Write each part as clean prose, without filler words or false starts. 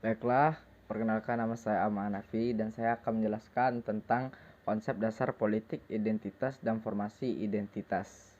Baiklah, perkenalkan nama saya Ahmad Hanafi dan saya akan menjelaskan tentang konsep dasar politik identitas dan formasi identitas.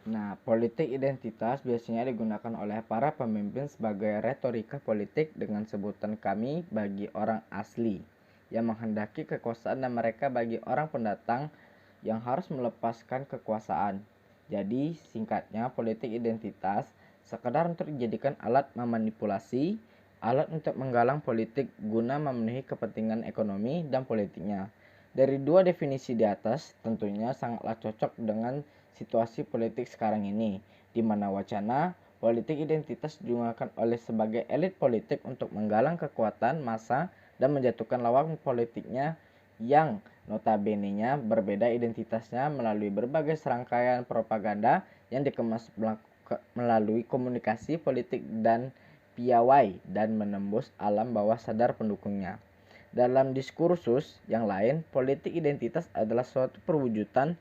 Nah, politik identitas biasanya digunakan oleh para pemimpin sebagai retorika politik dengan sebutan kami bagi orang asli yang menghendaki kekuasaan dan mereka bagi orang pendatang yang harus melepaskan kekuasaan. Jadi, singkatnya politik identitas sekedar untuk dijadikan alat memanipulasi, alat untuk menggalang politik guna memenuhi kepentingan ekonomi dan politiknya. Dari dua definisi di atas, tentunya sangatlah cocok dengan situasi politik sekarang ini, di mana wacana politik identitas digunakan oleh sebagai elit politik untuk menggalang kekuatan massa dan menjatuhkan lawan politiknya yang notabene-nya berbeda identitasnya melalui berbagai serangkaian propaganda yang dikemas melalui komunikasi politik dan piawai dan menembus alam bawah sadar pendukungnya. Dalam diskursus yang lain, politik identitas adalah suatu perwujudan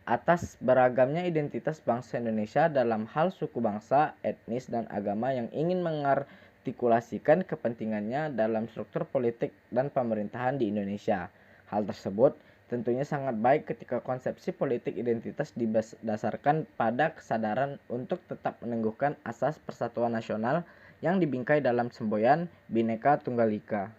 atas beragamnya identitas bangsa Indonesia dalam hal suku bangsa, etnis, dan agama yang ingin mengartikulasikan kepentingannya dalam struktur politik dan pemerintahan di Indonesia. Hal tersebut tentunya sangat baik ketika konsepsi politik identitas didasarkan pada kesadaran untuk tetap meneguhkan asas persatuan nasional yang dibingkai dalam semboyan Bhinneka Tunggal Ika.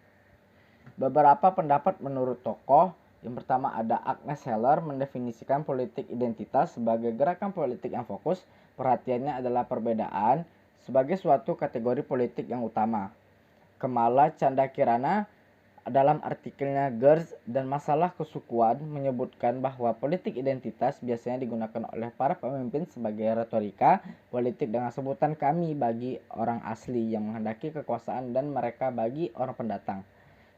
Beberapa pendapat menurut tokoh. Yang pertama ada Agnes Heller mendefinisikan politik identitas sebagai gerakan politik yang fokus, perhatiannya adalah perbedaan sebagai suatu kategori politik yang utama. Kemala Canda Kirana dalam artikelnya Girls dan Masalah Kesukuan menyebutkan bahwa politik identitas biasanya digunakan oleh para pemimpin sebagai retorika politik dengan sebutan kami bagi orang asli yang menghendaki kekuasaan dan mereka bagi orang pendatang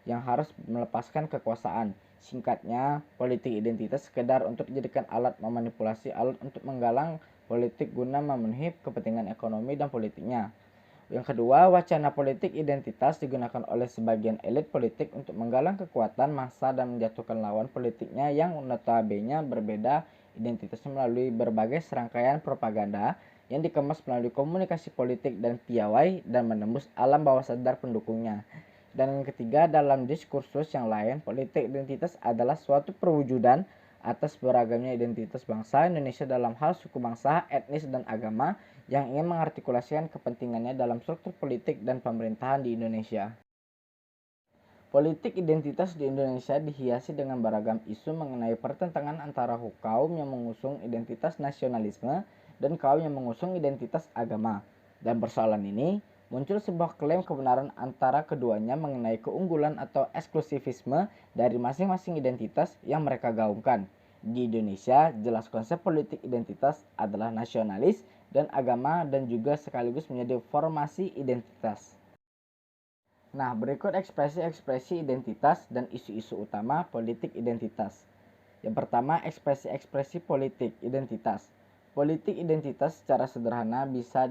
yang harus melepaskan kekuasaan. Singkatnya, politik identitas sekedar untuk dijadikan alat memanipulasi, alat untuk menggalang politik guna memenuhi kepentingan ekonomi dan politiknya. Yang kedua, wacana politik identitas digunakan oleh sebagian elit politik untuk menggalang kekuatan massa dan menjatuhkan lawan politiknya yang notabene berbeda identitasnya melalui berbagai serangkaian propaganda yang dikemas melalui komunikasi politik dan piawai dan menembus alam bawah sadar pendukungnya. Dan yang ketiga, dalam diskursus yang lain, politik identitas adalah suatu perwujudan atas beragamnya identitas bangsa Indonesia dalam hal suku bangsa, etnis, dan agama yang ingin mengartikulasikan kepentingannya dalam struktur politik dan pemerintahan di Indonesia. Politik identitas di Indonesia dihiasi dengan beragam isu mengenai pertentangan antara kaum yang mengusung identitas nasionalisme dan kaum yang mengusung identitas agama. Dan persoalan ini muncul sebuah klaim kebenaran antara keduanya mengenai keunggulan atau eksklusivisme dari masing-masing identitas yang mereka gaungkan. Di Indonesia, jelas konsep politik identitas adalah nasionalis dan agama dan juga sekaligus menjadi formasi identitas. Nah, berikut ekspresi-ekspresi identitas dan isu-isu utama politik identitas. Yang pertama, ekspresi-ekspresi politik identitas. Politik identitas secara sederhana bisa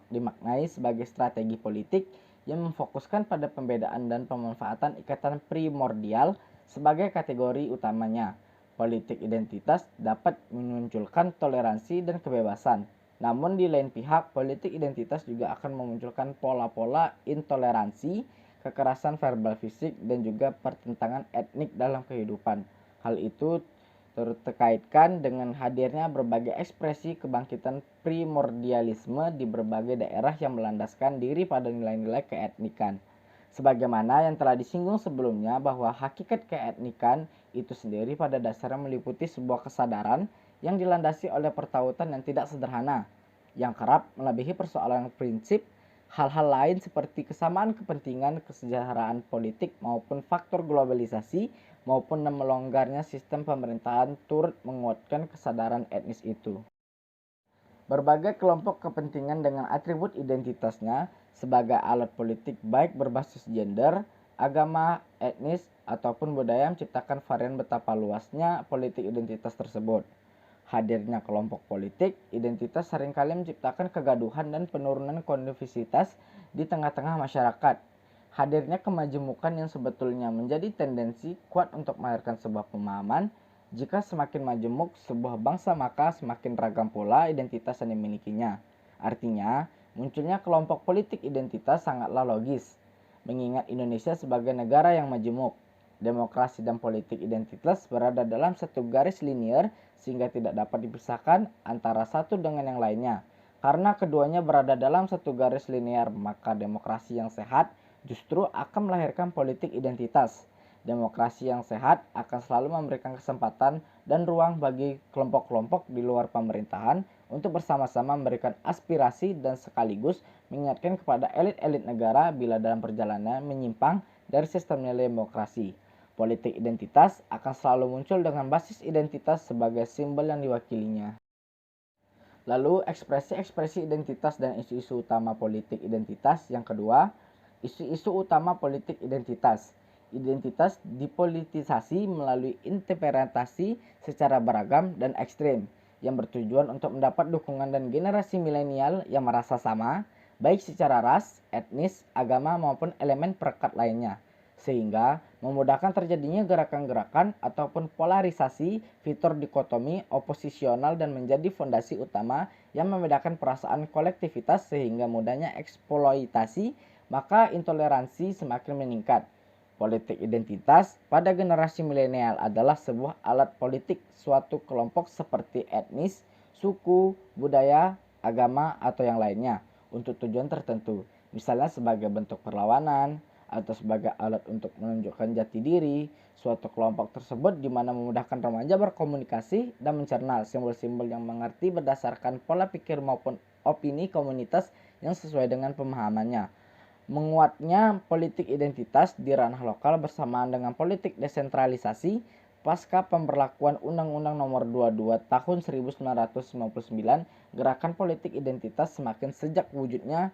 dimaknai sebagai strategi politik yang memfokuskan pada pembedaan dan pemanfaatan ikatan primordial sebagai kategori utamanya. Politik identitas dapat memunculkan toleransi dan kebebasan. Namun di lain pihak, politik identitas juga akan memunculkan pola-pola intoleransi, kekerasan verbal fisik, dan juga pertentangan etnik dalam kehidupan. Hal itu terkaitkan dengan hadirnya berbagai ekspresi kebangkitan primordialisme di berbagai daerah yang melandaskan diri pada nilai-nilai keetnikan. Sebagaimana yang telah disinggung sebelumnya bahwa hakikat keetnikan itu sendiri pada dasarnya meliputi sebuah kesadaran yang dilandasi oleh pertautan yang tidak sederhana, yang kerap melebihi persoalan prinsip, hal-hal lain seperti kesamaan kepentingan, kesejahteraan politik maupun faktor globalisasi maupun melonggarnya sistem pemerintahan turut menguatkan kesadaran etnis itu. Berbagai kelompok kepentingan dengan atribut identitasnya sebagai alat politik baik berbasis gender, agama, etnis, ataupun budaya menciptakan varian betapa luasnya politik identitas tersebut. Hadirnya kelompok politik identitas seringkali menciptakan kegaduhan dan penurunan kondisivitas di tengah-tengah masyarakat. Hadirnya kemajemukan yang sebetulnya menjadi tendensi kuat untuk melahirkan sebuah pemahaman jika semakin majemuk sebuah bangsa maka semakin ragam pula identitas yang dimilikinya. Artinya, Munculnya kelompok politik identitas sangatlah logis, mengingat Indonesia sebagai negara yang majemuk. Demokrasi dan politik identitas berada dalam satu garis linear sehingga tidak dapat dipisahkan antara satu dengan yang lainnya. Karena keduanya berada dalam satu garis linear, maka demokrasi yang sehat justru akan melahirkan politik identitas. Demokrasi yang sehat akan selalu memberikan kesempatan dan ruang bagi kelompok-kelompok di luar pemerintahan untuk bersama-sama memberikan aspirasi dan sekaligus mengingatkan kepada elit-elit negara bila dalam perjalanan menyimpang dari sistem nilai demokrasi. Politik identitas akan selalu muncul dengan basis identitas sebagai simbol yang diwakilinya. Lalu ekspresi-ekspresi identitas dan isu-isu utama politik identitas. Yang kedua, isu-isu utama politik identitas. Identitas dipolitisasi melalui interpretasi secara beragam dan ekstrim yang bertujuan untuk mendapat dukungan dan generasi milenial yang merasa sama, baik secara ras, etnis, agama maupun elemen perekat lainnya, sehingga memudahkan terjadinya gerakan-gerakan ataupun polarisasi, fitur dikotomi, oposisional dan menjadi fondasi utama yang membedakan perasaan kolektivitas sehingga mudahnya eksploitasi, maka intoleransi semakin meningkat. Politik identitas pada generasi milenial adalah sebuah alat politik suatu kelompok seperti etnis, suku, budaya, agama, atau yang lainnya untuk tujuan tertentu, misalnya sebagai bentuk perlawanan atau sebagai alat untuk menunjukkan jati diri suatu kelompok tersebut, di mana memudahkan remaja berkomunikasi dan mencerna simbol-simbol yang mengerti berdasarkan pola pikir maupun opini komunitas yang sesuai dengan pemahamannya. Menguatnya politik identitas di ranah lokal bersamaan dengan politik desentralisasi pasca pemberlakuan Undang-Undang Nomor 22 Tahun 1999, gerakan politik identitas semakin sejak wujudnya.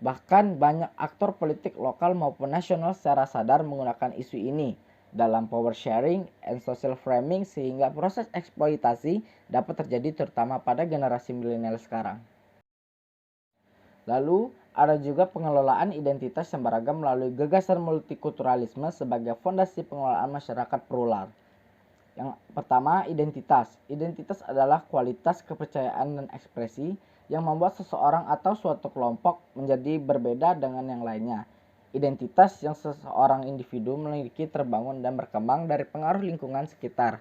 Bahkan banyak aktor politik lokal maupun nasional secara sadar menggunakan isu ini dalam power sharing and social framing sehingga proses eksploitasi dapat terjadi terutama pada generasi milenial sekarang. Lalu, ada juga pengelolaan identitas yang beragam melalui gagasan multikulturalisme sebagai fondasi pengelolaan masyarakat plural. Yang pertama, identitas. Identitas adalah kualitas kepercayaan dan ekspresi yang membuat seseorang atau suatu kelompok menjadi berbeda dengan yang lainnya. Identitas yang seseorang individu memiliki terbangun dan berkembang dari pengaruh lingkungan sekitar.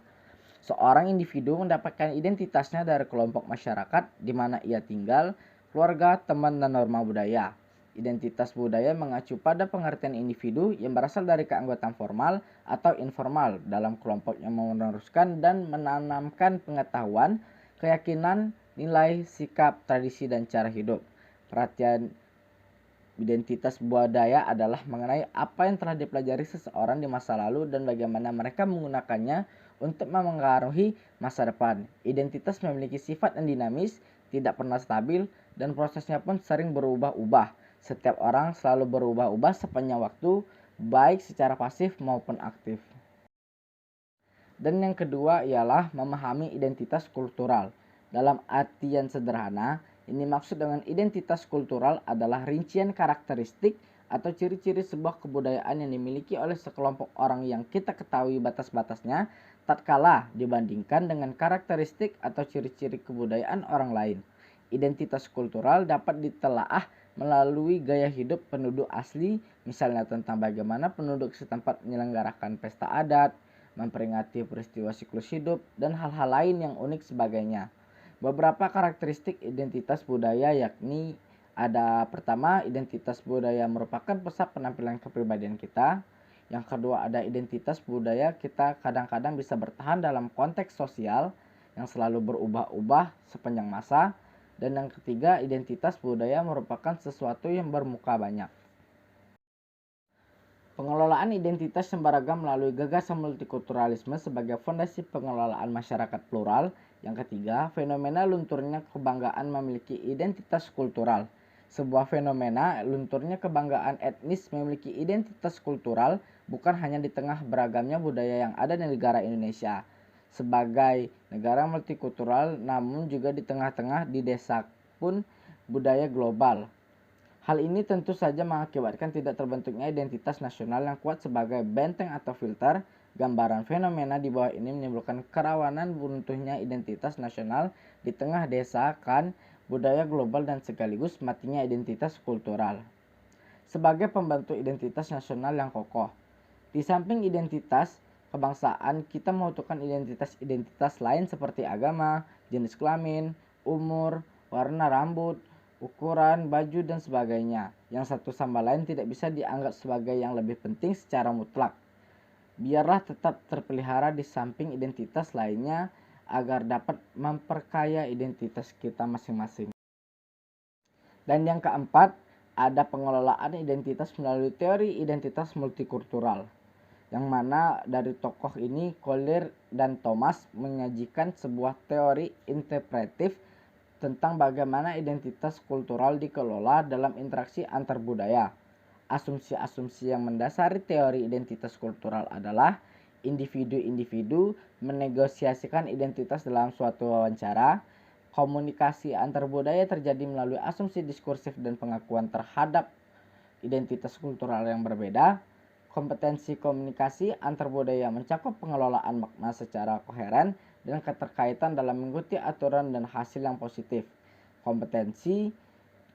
Seorang individu mendapatkan identitasnya dari kelompok masyarakat di mana ia tinggal, keluarga, teman, dan norma budaya. Identitas budaya mengacu pada pengertian individu yang berasal dari keanggotaan formal atau informal dalam kelompok yang meneruskan dan menanamkan pengetahuan, keyakinan, nilai, sikap, tradisi, dan cara hidup. Perhatian identitas budaya adalah mengenai apa yang telah dipelajari seseorang di masa lalu dan bagaimana mereka menggunakannya untuk memengaruhi masa depan. Identitas memiliki sifat yang dinamis, tidak pernah stabil, dan prosesnya pun sering berubah-ubah. Setiap orang selalu berubah-ubah sepanjang waktu, baik secara pasif maupun aktif. Dan yang kedua ialah memahami identitas kultural. Dalam artian sederhana, ini maksud dengan identitas kultural adalah rincian karakteristik atau ciri-ciri sebuah kebudayaan yang dimiliki oleh sekelompok orang yang kita ketahui batas-batasnya tatkala dibandingkan dengan karakteristik atau ciri-ciri kebudayaan orang lain. Identitas kultural dapat ditelaah melalui gaya hidup penduduk asli, misalnya tentang bagaimana penduduk setempat menyelenggarakan pesta adat, memperingati peristiwa siklus hidup, dan hal-hal lain yang unik sebagainya. Beberapa karakteristik identitas budaya yakni ada pertama, identitas budaya merupakan pusat penampilan kepribadian kita. Yang kedua, ada identitas budaya kita kadang-kadang bisa bertahan dalam konteks sosial yang selalu berubah-ubah sepanjang masa. Dan yang ketiga, identitas budaya merupakan sesuatu yang bermuka banyak. Pengelolaan identitas yang beragam melalui gagasan multikulturalisme sebagai fondasi pengelolaan masyarakat plural. Yang ketiga, fenomena lunturnya kebanggaan memiliki identitas kultural. Sebuah fenomena lunturnya kebanggaan etnis memiliki identitas kultural bukan hanya di tengah beragamnya budaya yang ada di negara Indonesia sebagai negara multikultural, namun juga di tengah-tengah di desa pun budaya global. Hal ini tentu saja mengakibatkan tidak terbentuknya identitas nasional yang kuat sebagai benteng atau filter. Gambaran fenomena di bawah ini menimbulkan kerawanan runtuhnya identitas nasional di tengah desa kan budaya global dan sekaligus matinya identitas kultural. Sebagai pembentuk identitas nasional yang kokoh, di samping identitas kebangsaan, kita membutuhkan identitas-identitas lain seperti agama, jenis kelamin, umur, warna rambut, ukuran, baju, dan sebagainya, yang satu sama lain tidak bisa dianggap sebagai yang lebih penting secara mutlak. Biarlah tetap terpelihara di samping identitas lainnya agar dapat memperkaya identitas kita masing-masing. Dan yang keempat, ada pengelolaan identitas melalui teori identitas multikultural, yang mana dari tokoh ini, Collier dan Thomas, menyajikan sebuah teori interpretif tentang bagaimana identitas kultural dikelola dalam interaksi antar budaya. Asumsi-asumsi yang mendasari teori identitas kultural adalah individu-individu menegosiasikan identitas dalam suatu wawancara. Komunikasi antar budaya terjadi melalui asumsi diskursif dan pengakuan terhadap identitas kultural yang berbeda. Kompetensi komunikasi antar budaya mencakup pengelolaan makna secara koheren dan keterkaitan dalam mengikuti aturan dan hasil yang positif. Kompetensi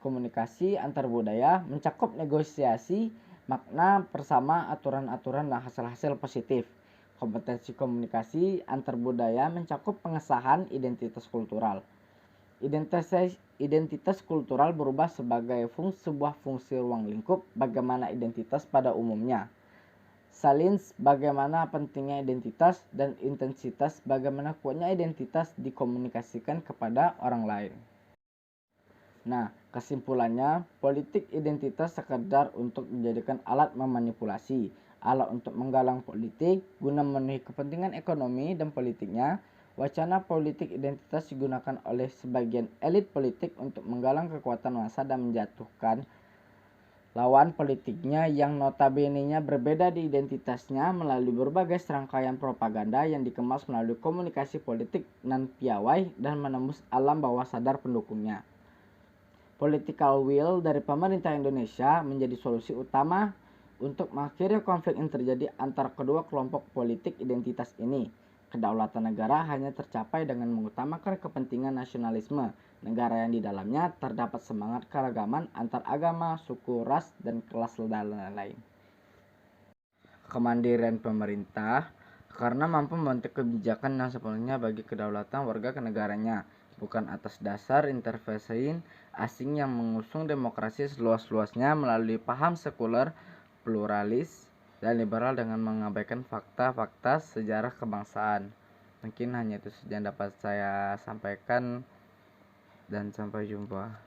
komunikasi antar budaya mencakup negosiasi makna bersama aturan-aturan dan hasil-hasil positif. Kompetensi komunikasi antar budaya mencakup pengesahan identitas kultural. Identitas kultural berubah sebagai sebuah fungsi ruang lingkup bagaimana identitas pada umumnya. Salins bagaimana pentingnya identitas dan intensitas bagaimana kuatnya identitas dikomunikasikan kepada orang lain. Nah, kesimpulannya, politik identitas sekedar untuk dijadikan alat memanipulasi, alat untuk menggalang politik guna memenuhi kepentingan ekonomi dan politiknya. Wacana politik identitas digunakan oleh sebagian elit politik untuk menggalang kekuatan massa dan menjatuhkan lawan politiknya yang notabene-nya berbeda di identitasnya melalui berbagai serangkaian propaganda yang dikemas melalui komunikasi politik nan piawai dan menembus alam bawah sadar pendukungnya. Political will dari pemerintah Indonesia menjadi solusi utama untuk mengakhiri konflik yang terjadi antara kedua kelompok politik identitas ini. Kedaulatan negara hanya tercapai dengan mengutamakan kepentingan nasionalisme negara yang di dalamnya terdapat semangat keragaman antar agama, suku, ras, dan kelas dan lain-lain. Kemandirian pemerintah karena mampu membentuk kebijakan yang sepenuhnya bagi kedaulatan warga negaranya, bukan atas dasar intervensi asing yang mengusung demokrasi seluas-luasnya melalui paham sekuler, pluralis, dan liberal dengan mengabaikan fakta-fakta sejarah kebangsaan. Mungkin hanya itu saja yang dapat saya sampaikan dan sampai jumpa.